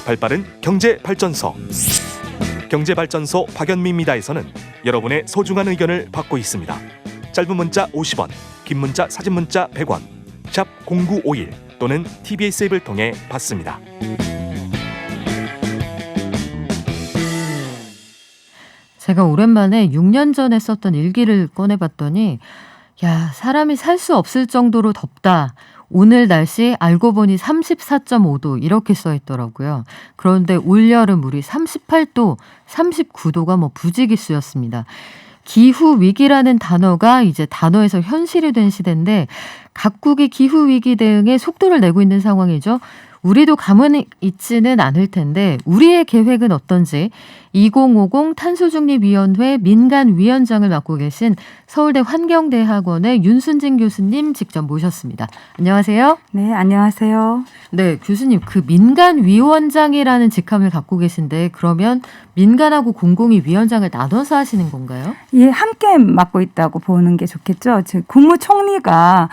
발빠른 경제발전소. 경제발전소 박연미입니다에서는 여러분의 소중한 의견을 받고 있습니다. 짧은 문자 50원, 긴 문자 사진 문자 100원, 샵 0951 또는 TBS 앱을 통해 받습니다. 제가 오랜만에 6년 전에 썼던 일기를 꺼내봤더니 야, 사람이 살 수 없을 정도로 덥다. 오늘 날씨 알고 보니 34.5도 이렇게 써있더라고요. 그런데 올여름 우리 38도, 39도가 부지기수였습니다. 기후위기라는 단어가 이제 단어에서 현실이 된 시대인데 각국이 기후위기 대응에 속도를 내고 있는 상황이죠. 우리도 가만히 있지는 않을 텐데 우리의 계획은 어떤지 2050 탄소중립위원회 민간위원장을 맡고 계신 서울대 환경대학원의 윤순진 교수님 직접 모셨습니다. 안녕하세요. 네, 안녕하세요. 네, 교수님 그 민간위원장이라는 직함을 갖고 계신데 그러면 민간하고 공공이 위원장을 나눠서 하시는 건가요? 예, 함께 맡고 있다고 보는 게 좋겠죠. 즉 국무총리가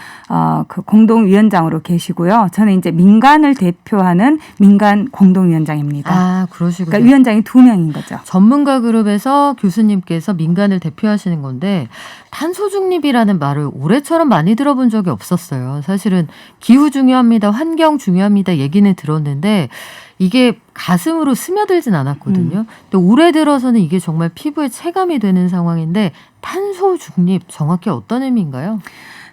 그 공동위원장으로 계시고요. 저는 이제 민간을 대표하는 민간 공동위원장입니다. 아, 그러시군요. 그러니까 위원장이 2명인 거죠. 전문가 그룹에서 교수님께서 민간을 대표하시는 건데 탄소 중립이라는 말을 올해처럼 많이 들어본 적이 없었어요. 사실은 기후 중요합니다, 환경 중요합니다 얘기는 들었는데 이게 가슴으로 스며들진 않았거든요. 근데 올해 들어서는 이게 정말 피부에 체감이 되는 상황인데 탄소 중립 정확히 어떤 의미인가요?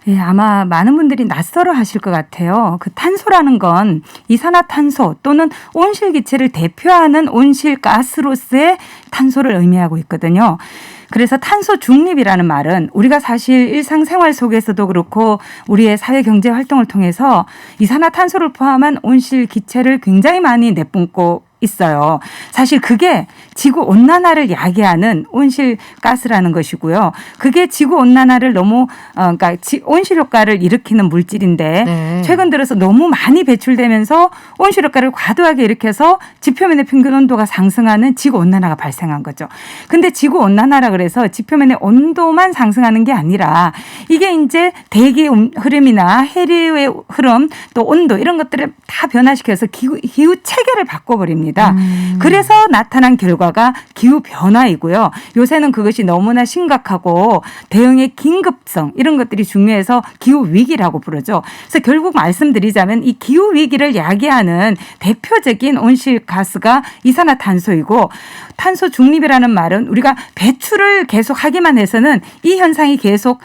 예, 아마 많은 분들이 낯설어 하실 것 같아요. 그 탄소라는 건 이산화탄소 또는 온실기체를 대표하는 온실가스로서의 탄소를 의미하고 있거든요. 그래서 탄소 중립이라는 말은 우리가 사실 일상생활 속에서도 그렇고 우리의 사회경제 활동을 통해서 이산화탄소를 포함한 온실기체를 굉장히 많이 내뿜고 있어요. 사실 그게 지구온난화를 야기하는 온실가스라는 것이고요. 그게 지구온난화를 너무 그러니까 온실효과를 일으키는 물질인데 네. 최근 들어서 너무 많이 배출되면서 온실효과를 과도하게 일으켜서 지표면의 평균 온도가 상승하는 지구온난화가 발생한 거죠. 근데 지구온난화라 그래서 지표면의 온도만 상승하는 게 아니라 이게 이제 대기 흐름이나 해류의 흐름 또 온도 이런 것들을 다 변화시켜서 기후 체계를 바꿔버립니다. 그래서 나타난 결과가 기후변화이고요. 요새는 그것이 너무나 심각하고 대응의 긴급성 이런 것들이 중요해서 기후위기라고 부르죠. 그래서 결국 말씀드리자면 이 기후위기를 야기하는 대표적인 온실가스가 이산화탄소이고 탄소 중립이라는 말은 우리가 배출을 계속 하기만 해서는 이 현상이 계속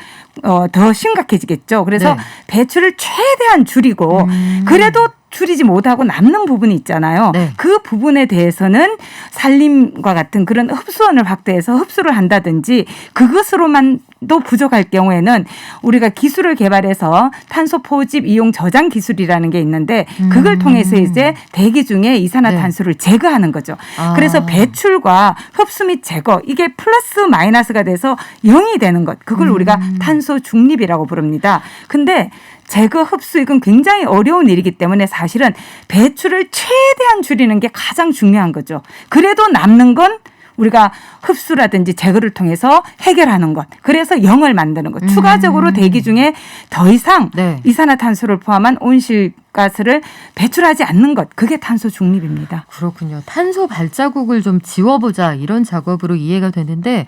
더 심각해지겠죠. 그래서 네. 배출을 최대한 줄이고 그래도 줄이지 못하고 남는 부분이 있잖아요. 네. 그 부분에 대해서는 산림과 같은 그런 흡수원을 확대해서 흡수를 한다든지 그것으로만도 부족할 경우에는 우리가 기술을 개발해서 탄소 포집 이용 저장 기술이라는 게 있는데 그걸 통해서 이제 대기 중에 이산화탄소를 제거하는 거죠. 그래서 배출과 흡수 및 제거 이게 플러스 마이너스가 돼서 0이 되는 것. 그걸 우리가 탄소 중립이라고 부릅니다. 근데 제거 흡수 이건 굉장히 어려운 일이기 때문에 사실은 배출을 최대한 줄이는 게 가장 중요한 거죠. 그래도 남는 건 우리가 흡수라든지 제거를 통해서 해결하는 것. 그래서 0을 만드는 것. 추가적으로 대기 중에 더 이상 네. 이산화탄소를 포함한 온실가스를 배출하지 않는 것. 그게 탄소 중립입니다. 그렇군요. 탄소 발자국을 좀 지워보자 이런 작업으로 이해가 되는데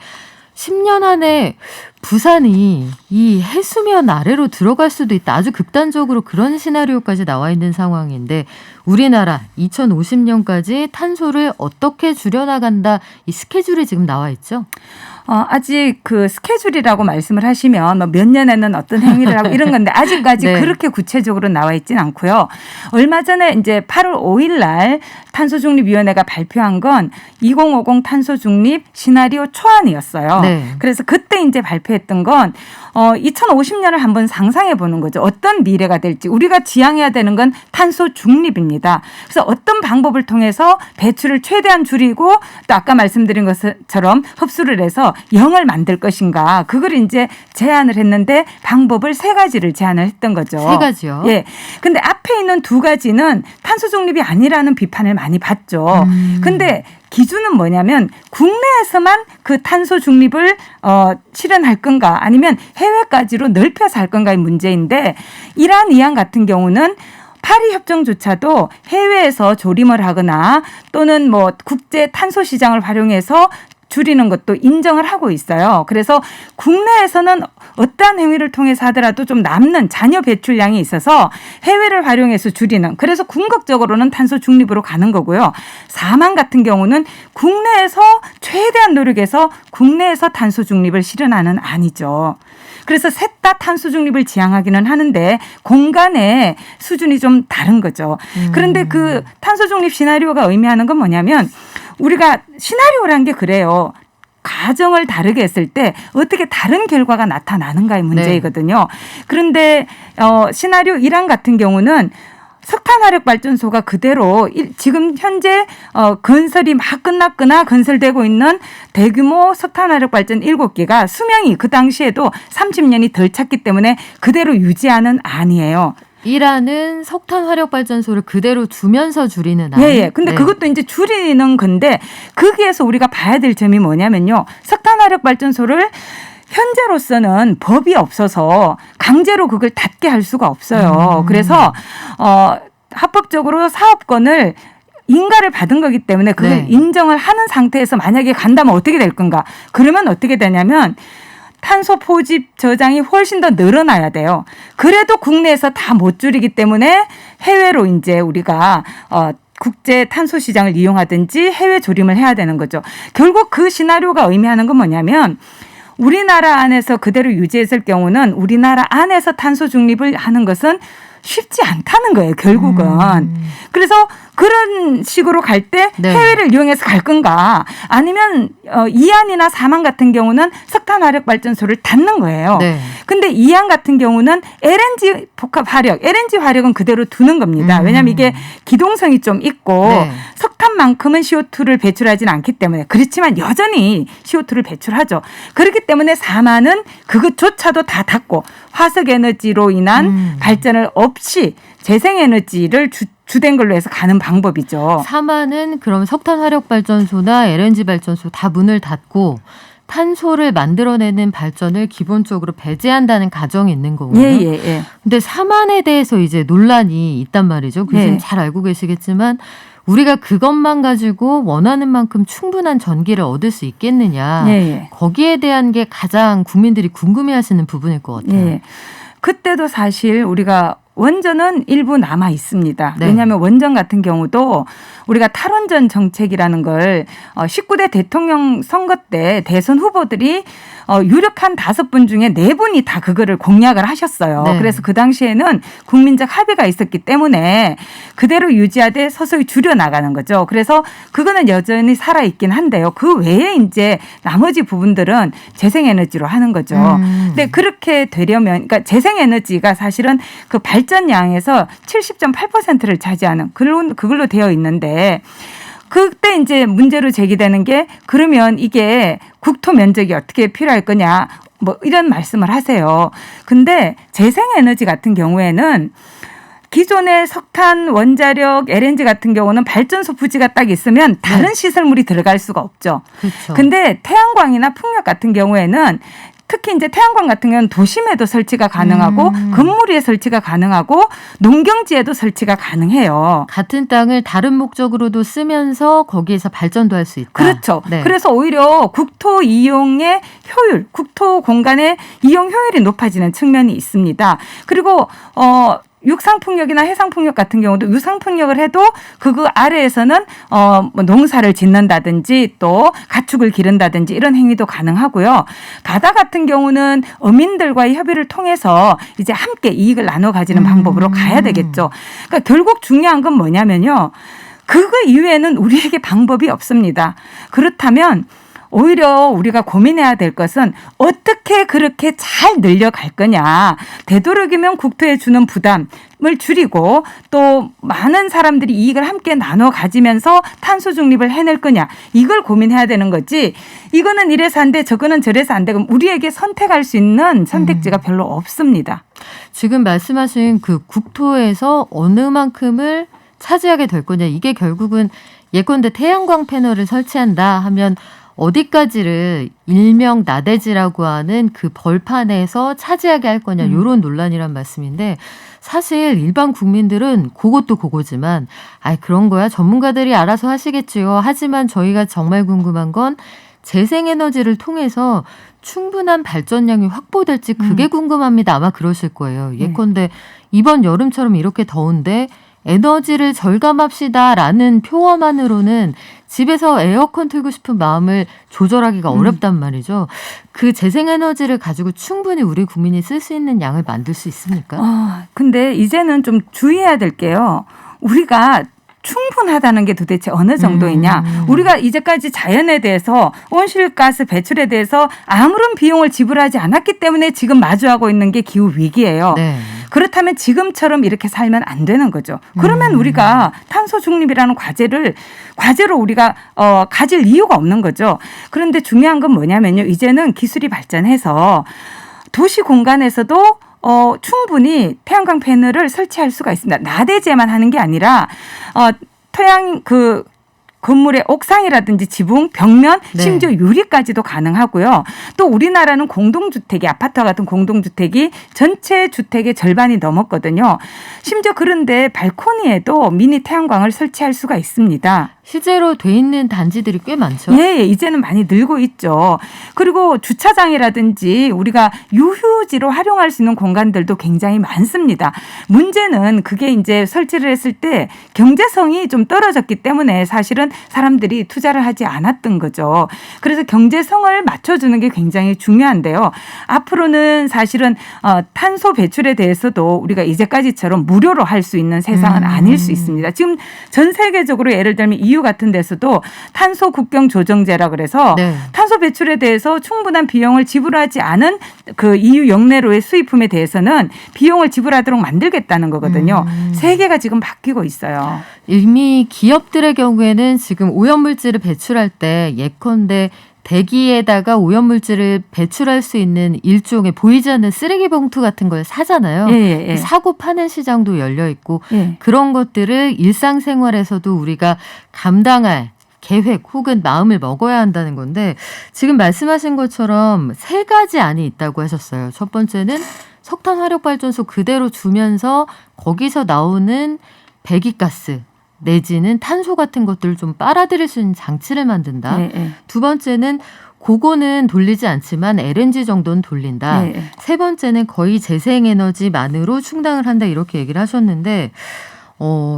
10년 안에 부산이 이 해수면 아래로 들어갈 수도 있다. 아주 극단적으로 그런 시나리오까지 나와 있는 상황인데 우리나라 2050년까지 탄소를 어떻게 줄여나간다. 이 스케줄이 지금 나와 있죠? 아직 그 스케줄이라고 말씀을 하시면 몇 년에는 어떤 행위를 하고 이런 건데 아직까지 네. 그렇게 구체적으로 나와 있진 않고요. 얼마 전에 이제 8월 5일 날 탄소중립위원회가 발표한 건 2050 탄소중립 시나리오 초안이었어요. 네. 그래서 그때 이제 발표했던 건 2050년을 한번 상상해 보는 거죠. 어떤 미래가 될지. 우리가 지향해야 되는 건 탄소 중립입니다. 그래서 어떤 방법을 통해서 배출을 최대한 줄이고 또 아까 말씀드린 것처럼 흡수를 해서 0을 만들 것인가. 그걸 이제 제안을 했는데 방법을 3가지를 제안을 했던 거죠. 3가지요? 예. 근데 앞에 있는 2가지는 탄소 중립이 아니라는 비판을 많이 받죠. 근데 기준은 뭐냐면 국내에서만 그 탄소 중립을 실현할 건가 아니면 해외까지로 넓혀서 할 건가의 문제인데 이란 이안 같은 경우는 파리 협정조차도 해외에서 조림을 하거나 또는 뭐 국제 탄소 시장을 활용해서 줄이는 것도 인정을 하고 있어요. 그래서 국내에서는 어떠한 행위를 통해서 하더라도 좀 남는 잔여 배출량이 있어서 해외를 활용해서 줄이는, 그래서 궁극적으로는 탄소 중립으로 가는 거고요. 사망 같은 경우는 국내에서 최대한 노력해서 국내에서 탄소 중립을 실현하는 아니죠. 그래서 셋 다 탄소 중립을 지향하기는 하는데 공간의 수준이 좀 다른 거죠. 그런데 그 탄소 중립 시나리오가 의미하는 건 뭐냐면 우리가 시나리오라는 게 그래요. 가정을 다르게 했을 때 어떻게 다른 결과가 나타나는가의 문제이거든요. 그런데 시나리오 1안 같은 경우는 석탄화력발전소가 그대로 지금 현재 건설이 막 끝났거나 건설되고 있는 대규모 석탄화력발전 7개가 수명이 그 당시에도 30년이 덜 찼기 때문에 그대로 유지하는 안이에요. 이라는 석탄 화력 발전소를 그대로 두면서 줄이는 안. 예. 근데 그것도 이제 줄이는 건데 거기에서 우리가 봐야 될 점이 뭐냐면요. 석탄 화력 발전소를 현재로서는 법이 없어서 강제로 그걸 닫게 할 수가 없어요. 그래서 합법적으로 사업권을 인가를 받은 거기 때문에 그걸 인정을 하는 상태에서 만약에 간다면 어떻게 될 건가? 그러면 어떻게 되냐면 탄소 포집 저장이 훨씬 더 늘어나야 돼요. 그래도 국내에서 다 못 줄이기 때문에 해외로 이제 우리가 국제 탄소 시장을 이용하든지 해외 조림을 해야 되는 거죠. 결국 그 시나리오가 의미하는 건 뭐냐면 우리나라 안에서 그대로 유지했을 경우는 우리나라 안에서 탄소 중립을 하는 것은 쉽지 않다는 거예요, 결국은. 그래서 그런 식으로 갈 때 해외를 이용해서 갈 건가 아니면 이안이나 사망 같은 경우는 석탄화력발전소를 닫는 거예요. 근데 이안 같은 경우는 LNG 복합 화력, LNG 화력은 그대로 두는 겁니다. 왜냐하면 이게 기동성이 좀 있고 석탄만큼은 CO2를 배출하지는 않기 때문에, 그렇지만 여전히 CO2를 배출하죠. 그렇기 때문에 사망은 그것조차도 다 닫고 화석에너지로 인한 발전을 없이 재생에너지를 주된 걸로 해서 가는 방법이죠. 사마는 그럼 석탄 화력 발전소나 LNG 발전소 다 문을 닫고 탄소를 만들어내는 발전을 기본적으로 배제한다는 가정이 있는 거고요. 예. 근데 사만에 대해서 이제 논란이 있단 말이죠. 교수님 잘 알고 계시겠지만 우리가 그것만 가지고 원하는 만큼 충분한 전기를 얻을 수 있겠느냐. 거기에 대한 게 가장 국민들이 궁금해하시는 부분일 것 같아요. 그때도 사실 우리가 원전은 일부 남아 있습니다. 왜냐하면 원전 같은 경우도 우리가 탈원전 정책이라는 걸 19대 대통령 선거 때 대선 후보들이 유력한 5분 중에 4분이 다 그거를 공약을 하셨어요. 그래서 그 당시에는 국민적 합의가 있었기 때문에 그대로 유지하되 서서히 줄여나가는 거죠. 그래서 그거는 여전히 살아있긴 한데요. 그 외에 이제 나머지 부분들은 재생에너지로 하는 거죠. 근데 그렇게 되려면, 그러니까 재생에너지가 사실은 그 발전량에서 70.8%를 차지하는 그걸로 되어 있는데, 그때 이제 문제로 제기되는 게 그러면 이게 국토 면적이 어떻게 필요할 거냐 뭐 이런 말씀을 하세요. 근데 재생에너지 같은 경우에는 기존의 석탄, 원자력, LNG 같은 경우는 발전소 부지가 딱 있으면 다른 시설물이 들어갈 수가 없죠. 근데 태양광이나 풍력 같은 경우에는 특히 이제 태양광 같은 경우는 도심에도 설치가 가능하고 건물 위에 설치가 가능하고 농경지에도 설치가 가능해요. 같은 땅을 다른 목적으로도 쓰면서 거기에서 발전도 할 수 있다. 그렇죠. 그래서 오히려 국토 이용의 효율, 국토 공간의 이용 효율이 높아지는 측면이 있습니다. 그리고 육상풍력이나 해상풍력 같은 경우도 유상풍력을 해도 그 아래에서는 뭐 농사를 짓는다든지 또 가축을 기른다든지 이런 행위도 가능하고요. 바다 같은 경우는 어민들과의 협의를 통해서 이제 함께 이익을 나눠 가지는 방법으로 가야 되겠죠. 그러니까 결국 중요한 건 뭐냐면요. 그거 이외에는 우리에게 방법이 없습니다. 그렇다면 오히려 우리가 고민해야 될 것은 어떻게 그렇게 잘 늘려갈 거냐. 되도록이면 국토에 주는 부담을 줄이고 또 많은 사람들이 이익을 함께 나눠 가지면서 탄소 중립을 해낼 거냐. 이걸 고민해야 되는 거지. 이거는 이래서 안 돼, 저거는 저래서 안 돼. 그럼 우리에게 선택할 수 있는 선택지가 별로 없습니다. 지금 말씀하신 그 국토에서 어느 만큼을 차지하게 될 거냐. 이게 결국은 예컨대 태양광 패널을 설치한다 하면 어디까지를 일명 나대지라고 하는 그 벌판에서 차지하게 할 거냐 이런 논란이란 말씀인데 사실 일반 국민들은 그것도 그거지만 그런 거야 전문가들이 알아서 하시겠지요. 하지만 저희가 정말 궁금한 건 재생에너지를 통해서 충분한 발전량이 확보될지 그게 궁금합니다. 아마 그러실 거예요. 예컨대 이번 여름처럼 이렇게 더운데 에너지를 절감합시다라는 표어만으로는 집에서 에어컨 틀고 싶은 마음을 조절하기가 어렵단 말이죠. 그 재생에너지를 가지고 충분히 우리 국민이 쓸 수 있는 양을 만들 수 있습니까? 근데 이제는 좀 주의해야 될 게요. 우리가 충분하다는 게 도대체 어느 정도이냐. 우리가 이제까지 자연에 대해서 온실가스 배출에 대해서 아무런 비용을 지불하지 않았기 때문에 지금 마주하고 있는 게 기후위기예요. 네. 그렇다면 지금처럼 이렇게 살면 안 되는 거죠. 그러면 우리가 탄소 중립이라는 과제로 우리가 가질 이유가 없는 거죠. 그런데 중요한 건 뭐냐면요. 이제는 기술이 발전해서 도시 공간에서도 충분히 태양광 패널을 설치할 수가 있습니다. 나대지에만 하는 게 아니라 건물의 옥상이라든지 지붕, 벽면, 심지어 유리까지도 가능하고요. 또 우리나라는 공동주택이 아파트와 같은 공동주택이 전체 주택의 절반이 넘었거든요. 심지어 그런데 발코니에도 미니 태양광을 설치할 수가 있습니다. 실제로 돼 있는 단지들이 꽤 많죠. 예, 이제는 많이 늘고 있죠. 그리고 주차장이라든지 우리가 유휴지로 활용할 수 있는 공간들도 굉장히 많습니다. 문제는 그게 이제 설치를 했을 때 경제성이 좀 떨어졌기 때문에 사실은 사람들이 투자를 하지 않았던 거죠. 그래서 경제성을 맞춰주는 게 굉장히 중요한데요. 앞으로는 사실은 탄소 배출에 대해서도 우리가 이제까지처럼 무료로 할 수 있는 세상은 아닐 수 있습니다. 지금 전 세계적으로 예를 들면 EU 같은 데서도 탄소 국경 조정제라 그래서 탄소 배출에 대해서 충분한 비용을 지불하지 않은 그 EU 영내로의 수입품에 대해서는 비용을 지불하도록 만들겠다는 거거든요. 세계가 지금 바뀌고 있어요. 이미 기업들의 경우에는 지금 오염물질을 배출할 때 예컨대 대기에다가 오염물질을 배출할 수 있는 일종의 보이지 않는 쓰레기 봉투 같은 걸 사잖아요. 사고 파는 시장도 열려 있고 그런 것들을 일상생활에서도 우리가 감당할 계획 혹은 마음을 먹어야 한다는 건데 지금 말씀하신 것처럼 세 가지 안이 있다고 하셨어요. 첫 번째는 석탄 화력발전소 그대로 두면서 거기서 나오는 배기가스 내지는 탄소 같은 것들을 좀 빨아들일 수 있는 장치를 만든다. 두 번째는 그거는 돌리지 않지만 LNG 정도는 돌린다. 세 번째는 거의 재생에너지만으로 충당을 한다 이렇게 얘기를 하셨는데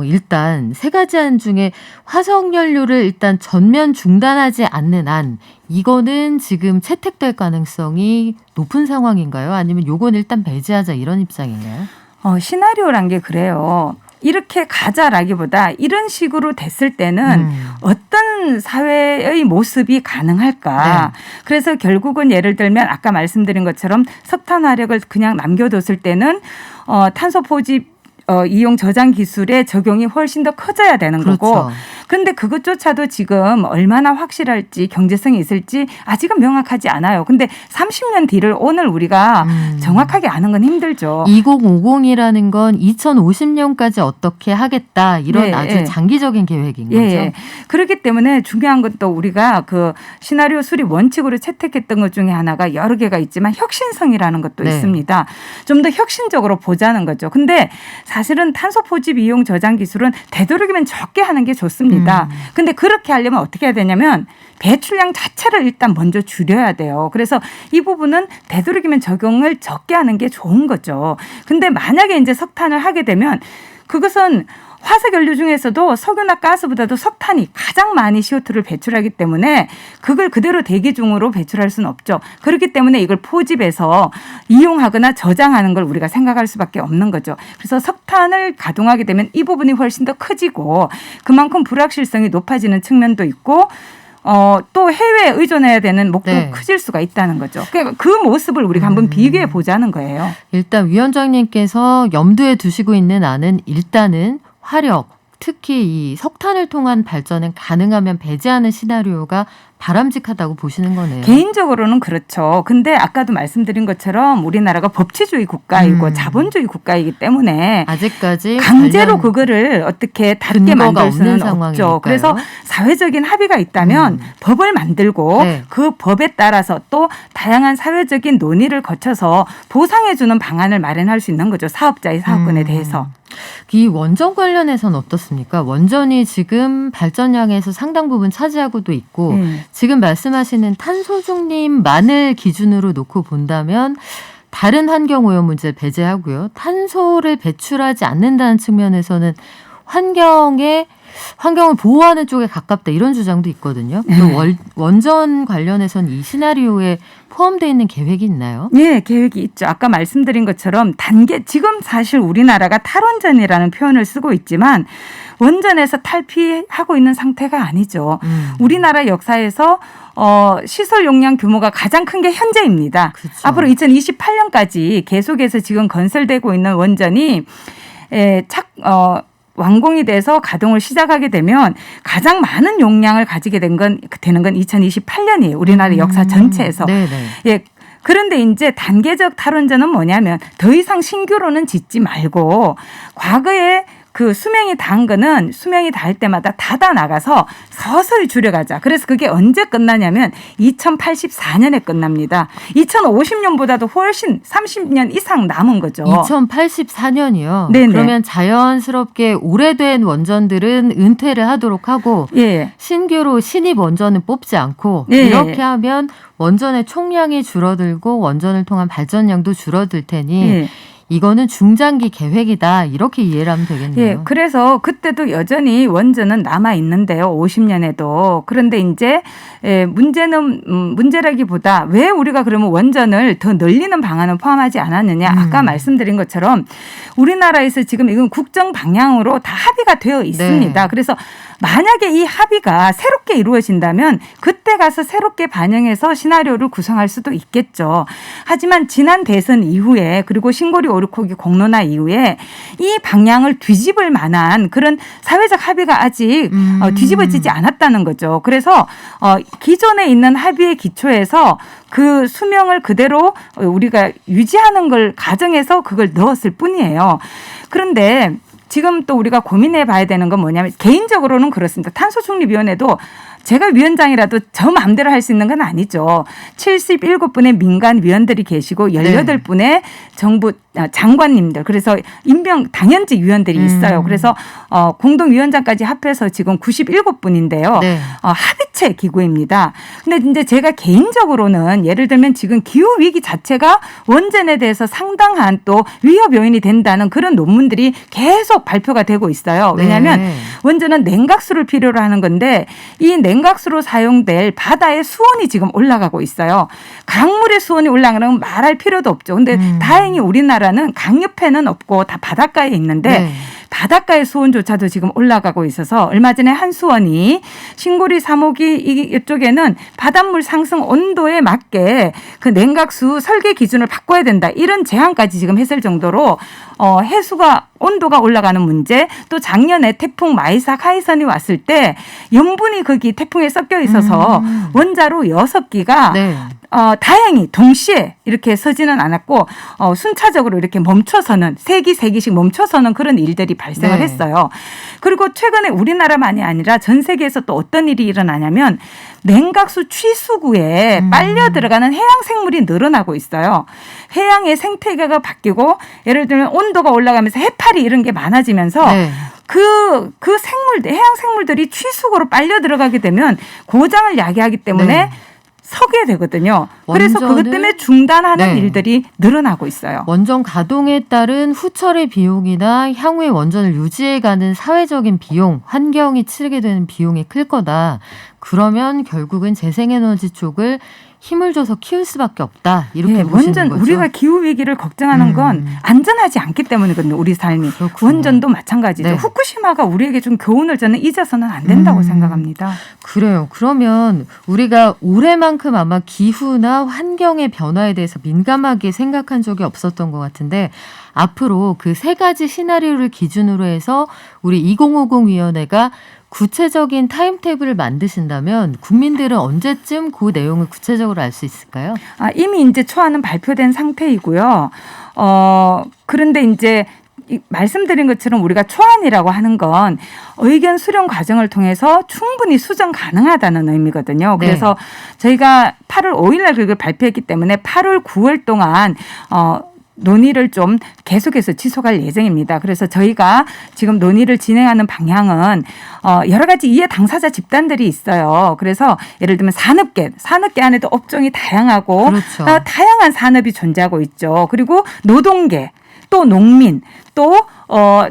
일단 세 가지 안 중에 화석연료를 일단 전면 중단하지 않는 안 이거는 지금 채택될 가능성이 높은 상황인가요? 아니면 요건 일단 배제하자 이런 입장인가요? 시나리오란 게 그래요. 이렇게 가자라기보다 이런 식으로 됐을 때는 어떤 사회의 모습이 가능할까. 그래서 결국은 예를 들면 아까 말씀드린 것처럼 석탄 화력을 그냥 남겨뒀을 때는 탄소 포집 이용 저장 기술의 적용이 훨씬 더 커져야 되는 거고. 그런데 그것조차도 지금 얼마나 확실할지 경제성이 있을지 아직은 명확하지 않아요. 근데 30년 뒤를 오늘 우리가 정확하게 아는 건 힘들죠. 2050이라는 건 2050년까지 어떻게 하겠다 이런 아주 장기적인 계획인 거죠. 그렇기 때문에 중요한 건 또 우리가 그 시나리오 수립 원칙으로 채택했던 것 중에 하나가 여러 개가 있지만 혁신성이라는 것도 있습니다. 좀 더 혁신적으로 보자는 거죠. 근데 사실은 탄소 포집 이용 저장 기술은 되도록이면 적게 하는 게 좋습니다. 근데 그렇게 하려면 어떻게 해야 되냐면 배출량 자체를 일단 먼저 줄여야 돼요. 그래서 이 부분은 되도록이면 적용을 적게 하는 게 좋은 거죠. 근데 만약에 이제 석탄을 하게 되면 그것은 화석연료 중에서도 석유나 가스보다도 석탄이 가장 많이 CO2를 배출하기 때문에 그걸 그대로 대기 중으로 배출할 수는 없죠. 그렇기 때문에 이걸 포집해서 이용하거나 저장하는 걸 우리가 생각할 수밖에 없는 거죠. 그래서 석탄을 가동하게 되면 이 부분이 훨씬 더 커지고 그만큼 불확실성이 높아지는 측면도 있고 또 해외에 의존해야 되는 목표가 커질 수가 있다는 거죠. 그 모습을 우리가 한번 비교해 보자는 거예요. 일단 위원장님께서 염두에 두시고 있는 안은 일단은 화력, 특히 이 석탄을 통한 발전은 가능하면 배제하는 시나리오가 바람직하다고 보시는 거네요. 개인적으로는 그렇죠. 근데 아까도 말씀드린 것처럼 우리나라가 법치주의 국가이고 자본주의 국가이기 때문에 아직까지 강제로 그거를 어떻게 다르게 근거가 만들 수는 없는 없죠. 상황이니까요. 그래서 사회적인 합의가 있다면 법을 만들고 네. 그 법에 따라서 또 다양한 사회적인 논의를 거쳐서 보상해주는 방안을 마련할 수 있는 거죠. 사업자의 사업권에 대해서. 이 원전 관련해서는 어떻습니까? 원전이 지금 발전량에서 상당 부분 차지하고도 있고 지금 말씀하시는 탄소 중립만을 기준으로 놓고 본다면 다른 환경오염 문제를 배제하고요. 탄소를 배출하지 않는다는 측면에서는 환경을 보호하는 쪽에 가깝다 이런 주장도 있거든요. 또 원전 관련해서는 이 시나리오에 포함되어 있는 계획이 있나요? 네, 계획이 있죠. 아까 말씀드린 것처럼 지금 사실 우리나라가 탈원전이라는 표현을 쓰고 있지만 원전에서 탈피하고 있는 상태가 아니죠. 우리나라 역사에서 시설 용량 규모가 가장 큰 게 현재입니다. 그렇죠. 앞으로 2028년까지 계속해서 지금 건설되고 있는 원전이 완공이 돼서 가동을 시작하게 되면 가장 많은 용량을 가지게 되는 건 2028년이에요. 우리나라 역사 전체에서. 네네. 예. 그런데 이제 단계적 탈원전은 뭐냐면 더 이상 신규로는 짓지 말고 과거에 그 수명이 닿은 거는 수명이 닿을 때마다 닫아 나가서 서서히 줄여가자. 그래서 그게 언제 끝나냐면 2084년에 끝납니다. 2050년보다도 훨씬 30년 이상 남은 거죠. 2084년이요? 네네. 그러면 자연스럽게 오래된 원전들은 은퇴를 하도록 하고 신규로 신입 원전은 뽑지 않고 이렇게 하면 원전의 총량이 줄어들고 원전을 통한 발전량도 줄어들 테니 이거는 중장기 계획이다. 이렇게 이해를 하면 되겠네요. 예, 그래서 그때도 여전히 원전은 남아 있는데요. 50년에도. 그런데 이제 문제라기보다 왜 우리가 그러면 원전을 더 늘리는 방안을 포함하지 않았느냐. 아까 말씀드린 것처럼 우리나라에서 지금 이건 국정 방향으로 다 합의가 되어 있습니다. 네. 그래서 만약에 이 합의가 새롭게 이루어진다면 그때 가서 새롭게 반영해서 시나리오를 구성할 수도 있겠죠. 하지만 지난 대선 이후에 그리고 신고리 오르코기 공론화 이후에 이 방향을 뒤집을 만한 그런 사회적 합의가 아직 뒤집어지지 않았다는 거죠. 그래서 기존에 있는 합의의 기초에서 그 수명을 그대로 우리가 유지하는 걸 가정해서 그걸 넣었을 뿐이에요. 그런데 지금 또 우리가 고민해 봐야 되는 건 뭐냐면 개인적으로는 그렇습니다. 탄소중립위원회도 제가 위원장이라도 저 마음대로 할 수 있는 건 아니죠. 77분의 민간 위원들이 계시고 18분의 정부 장관님들 그래서 임명 당연직 위원들이 있어요. 그래서 공동위원장까지 합해서 지금 97분인데요. 합의체 기구입니다. 근데 이제 제가 개인적으로는 예를 들면 지금 기후 위기 자체가 원전에 대해서 상당한 또 위협 요인이 된다는 그런 논문들이 계속 발표가 되고 있어요. 왜냐하면 원전은 냉각수를 필요로 하는 건데 이 냉각수로 사용될 바다의 수온이 지금 올라가고 있어요. 강물의 수온이 올라가는 건 말할 필요도 없죠. 근데 다행히 우리나라는 강 옆에는 없고 다 바닷가에 있는데 바닷가의 수온조차도 지금 올라가고 있어서 얼마 전에 한수원이 신고리 3호기 이쪽에는 바닷물 상승 온도에 맞게 그 냉각수 설계 기준을 바꿔야 된다. 이런 제안까지 지금 했을 정도로 해수가 온도가 올라가는 문제 또 작년에 태풍 마이삭 하이선이 왔을 때 염분이 거기 태풍에 섞여 있어서 원자로 6기가 다행히 동시에 이렇게 서지는 않았고 순차적으로 이렇게 멈춰서는 3기씩 멈춰서는 그런 일들이 발생을 했어요. 그리고 최근에 우리나라만이 아니라 전 세계에서 또 어떤 일이 일어나냐면 냉각수 취수구에 빨려 들어가는 해양 생물이 늘어나고 있어요. 해양의 생태계가 바뀌고 예를 들면 온도가 올라가면서 해파리 이런 게 많아지면서 그 생물들 해양 생물들이 취수구로 빨려 들어가게 되면 고장을 야기하기 때문에 서게 되거든요. 그래서 그것 때문에 중단하는 일들이 늘어나고 있어요. 원전 가동에 따른 후처리 비용이나 향후에 원전을 유지해가는 사회적인 비용, 환경이 치르게 되는 비용이 클 거다. 그러면 결국은 재생에너지 쪽을 힘을 줘서 키울 수밖에 없다. 이렇게 예, 보시는 완전 거죠. 우리가 기후 위기를 걱정하는 건 안전하지 않기 때문이거든요. 우리 삶이. 그렇군요. 원전도 마찬가지죠. 네. 후쿠시마가 우리에게 준 교훈을 저는 잊어서는 안 된다고 생각합니다. 그래요. 그러면 우리가 올해만큼 아마 기후나 환경의 변화에 대해서 민감하게 생각한 적이 없었던 것 같은데 앞으로 그 세 가지 시나리오를 기준으로 해서 우리 2050 위원회가 구체적인 타임테이블을 만드신다면 국민들은 언제쯤 그 내용을 구체적으로 알 수 있을까요? 이미 이제 초안은 발표된 상태이고요. 그런데 이제 말씀드린 것처럼 우리가 초안이라고 하는 건 의견 수렴 과정을 통해서 충분히 수정 가능하다는 의미거든요. 네. 그래서 저희가 8월 5일 날 그걸 발표했기 때문에 8월 9월 동안 논의를 좀 계속해서 지속할 예정입니다. 그래서 저희가 지금 논의를 진행하는 방향은 여러 가지 이해 당사자 집단들이 있어요. 그래서 예를 들면 산업계 안에도 업종이 다양하고 그렇죠. 다양한 산업이 존재하고 있죠. 그리고 노동계 또 농민 또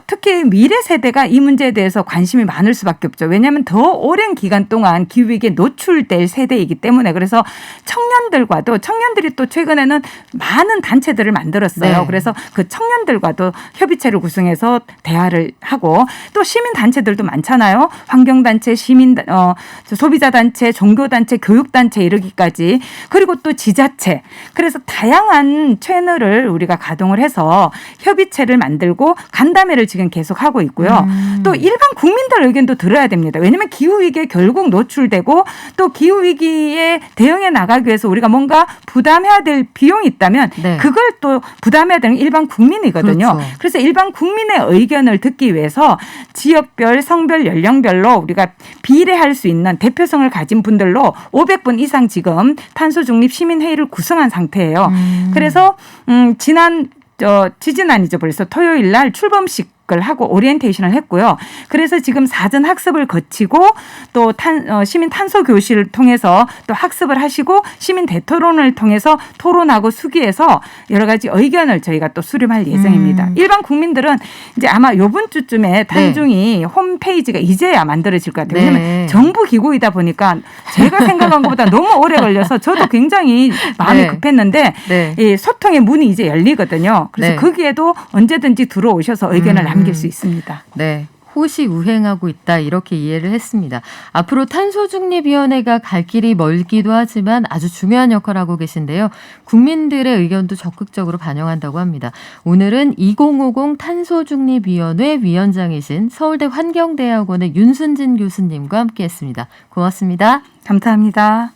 특히 미래 세대가 이 문제에 대해서 관심이 많을 수밖에 없죠. 왜냐하면 더 오랜 기간 동안 기후위기에 노출될 세대이기 때문에 그래서 청년들이 또 최근에는 많은 단체들을 만들었어요. 네. 그래서 그 청년들과도 협의체를 구성해서 대화를 하고 또 시민단체들도 많잖아요. 환경단체, 소비자단체, 종교단체, 교육단체 이르기까지 그리고 또 지자체. 그래서 다양한 채널을 우리가 가동을 해서 협의체를 만들고 간담회를 지금 계속하고 있고요. 또 일반 국민들 의견도 들어야 됩니다. 왜냐하면 기후위기에 결국 노출되고 또 기후위기에 대응해 나가기 위해서 우리가 뭔가 부담해야 될 비용이 있다면 네. 그걸 또 부담해야 되는 일반 국민이거든요. 그렇죠. 그래서 일반 국민의 의견을 듣기 위해서 지역별, 성별, 연령별로 우리가 비례할 수 있는 대표성을 가진 분들로 500분 이상 지금 탄소중립 시민회의를 구성한 상태예요. 그래서 지지난이죠. 벌써 토요일 날 출범식을 하고 오리엔테이션을 했고요. 그래서 지금 사전 학습을 거치고 또 시민 탄소 교실을 통해서 또 학습을 하시고 시민 대토론을 통해서 토론하고 수기해서 여러 가지 의견을 저희가 또 수렴할 예정입니다. 일반 국민들은 이제 아마 이번 주쯤에 탄중이 홈페이지가 이제야 만들어질 것 같아요. 왜냐하면 네. 정부 기구이다 보니까 제가 생각한 것보다 너무 오래 걸려서 저도 굉장히 마음이 네. 급했는데 네. 이 소통의 문이 이제 열리거든요. 그래서 네. 거기에도 언제든지 들어오셔서 의견을 남길 수 있습니다. 네. 호시우행하고 있다 이렇게 이해를 했습니다. 앞으로 탄소중립위원회가 갈 길이 멀기도 하지만 아주 중요한 역할을 하고 계신데요. 국민들의 의견도 적극적으로 반영한다고 합니다. 오늘은 2050 탄소중립위원회 위원장이신 서울대 환경대학원의 윤순진 교수님과 함께했습니다. 고맙습니다. 감사합니다.